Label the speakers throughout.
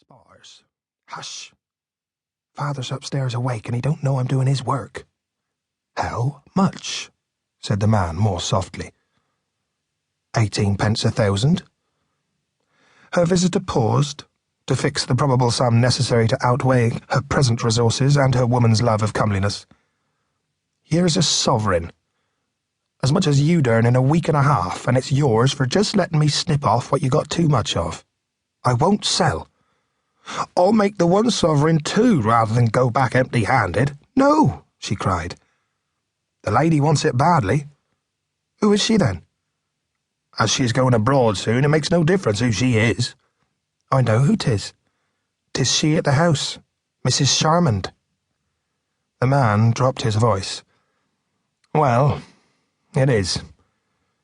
Speaker 1: spars. Hush! Father's upstairs awake and he don't know I'm doing his work. How much? Said the man more softly. 18 pence 1,000. Her visitor paused to fix the probable sum necessary to outweigh her present resources and her woman's love of comeliness. Here's a sovereign. As much as you'd earn in a week and a half, and it's yours for just letting me snip off what you got too much of. I won't sell. I'll make the 1 sovereign 2 rather than go back empty-handed. No, she cried. The lady wants it badly. Who is she then? As she is going abroad soon, it makes no difference who she is. I know who 'tis. 'Tis she at the house, Mrs. Charmond. The man dropped his voice. Well, it is.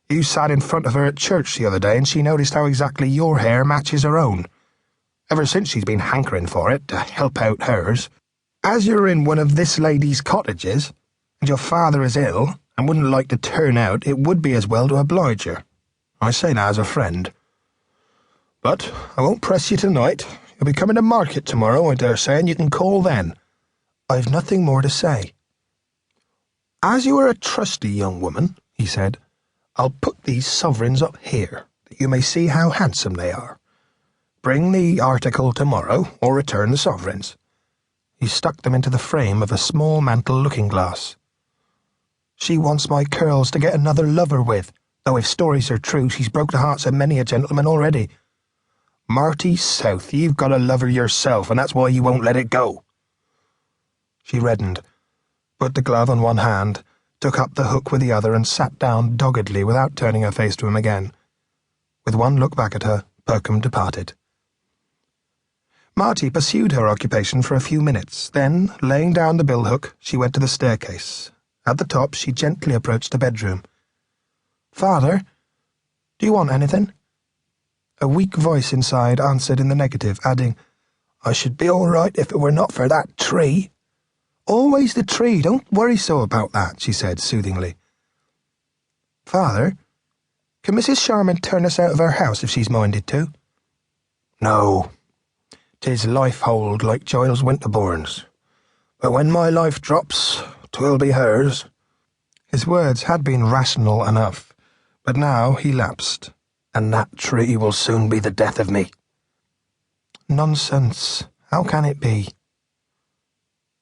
Speaker 1: You sat in front of her at church the other day, and she noticed how exactly your hair matches her own. Ever since she's been hankering for it, to help out hers. As you're in one of this lady's cottages, and your father is ill, and wouldn't like to turn out, it would be as well to oblige her. I say that as a friend. But I won't press you tonight. You'll be coming to market tomorrow, I dare say, and you can call then. I've nothing more to say. As you are a trusty young woman, he said, I'll put these sovereigns up here, that you may see how handsome they are. Bring the article tomorrow, or return the sovereigns. He stuck them into the frame of a small mantel looking-glass. She wants my curls to get another lover with, though if stories are true, she's broke the hearts of many a gentleman already. Marty South, you've got a lover yourself, and that's why you won't let it go. She reddened, put the glove on one hand, took up the hook with the other, and sat down doggedly without turning her face to him again. With one look back at her, Perkham departed. Marty pursued her occupation for a few minutes. Then, laying down the bill-hook, she went to the staircase. At the top, she gently approached the bedroom. Father, do you want anything? A weak voice inside answered in the negative, adding, I should be all right if it were not for that tree. Always the tree, don't worry so about that, she said soothingly. Father, can Mrs. Sharman turn us out of her house if she's minded to? No. 'Tis life-hold like Giles Winterbourne's. But when my life drops, 'twill be hers. His words had been rational enough, but now he lapsed. And that tree will soon be the death of me. Nonsense. How can it be?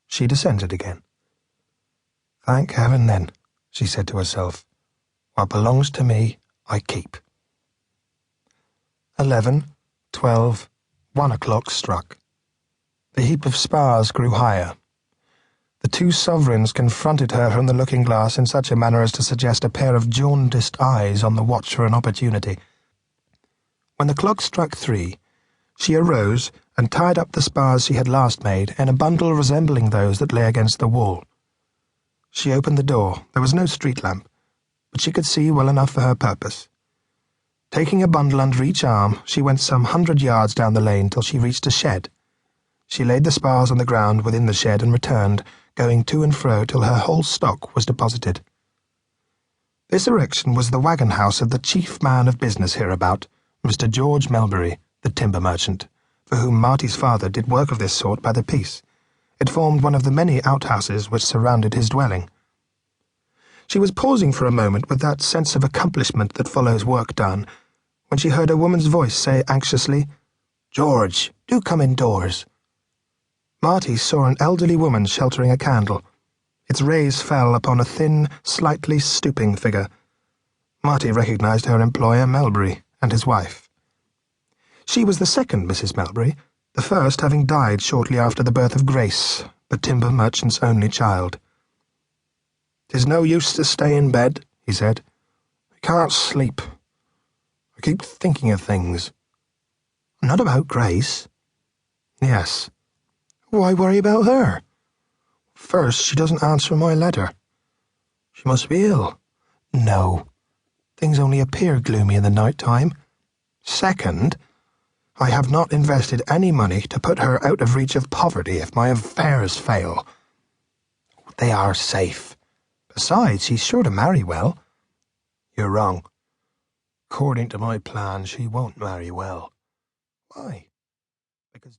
Speaker 1: She dissented again. Thank heaven, then, she said to herself. What belongs to me, I keep. 11, 12, 1 o'clock struck. The heap of spars grew higher. The 2 sovereigns confronted her from the looking-glass in such a manner as to suggest a pair of jaundiced eyes on the watch for an opportunity. When the clock struck 3, she arose and tied up the spars she had last made in a bundle resembling those that lay against the wall. She opened the door. There was no street lamp, but she could see well enough for her purpose. Taking a bundle under each arm, she went some 100 yards down the lane till she reached a shed. She laid the spars on the ground within the shed and returned, going to and fro till her whole stock was deposited. This erection was the wagon house of the chief man of business hereabout, Mr. George Melbury, the timber merchant, for whom Marty's father did work of this sort by the piece. It formed one of the many outhouses which surrounded his dwelling. She was pausing for a moment with that sense of accomplishment that follows work done, when she heard a woman's voice say anxiously, George, do come indoors. Marty saw an elderly woman sheltering a candle. Its rays fell upon a thin, slightly stooping figure. Marty recognized her employer, Melbury, and his wife. She was the second Mrs. Melbury, the first having died shortly after the birth of Grace, the timber merchant's only child. "'Tis no use to stay in bed," he said. "I can't sleep. I keep thinking of things." "Not about Grace?" "Yes." "Why worry about her?" "First, she doesn't answer my letter." "She must be ill." "No. Things only appear gloomy in the night time. Second, I have not invested any money to put her out of reach of poverty if my affairs fail." "They are safe. Besides, she's sure to marry well." "You're wrong. According to my plan, she won't marry well." "Why?"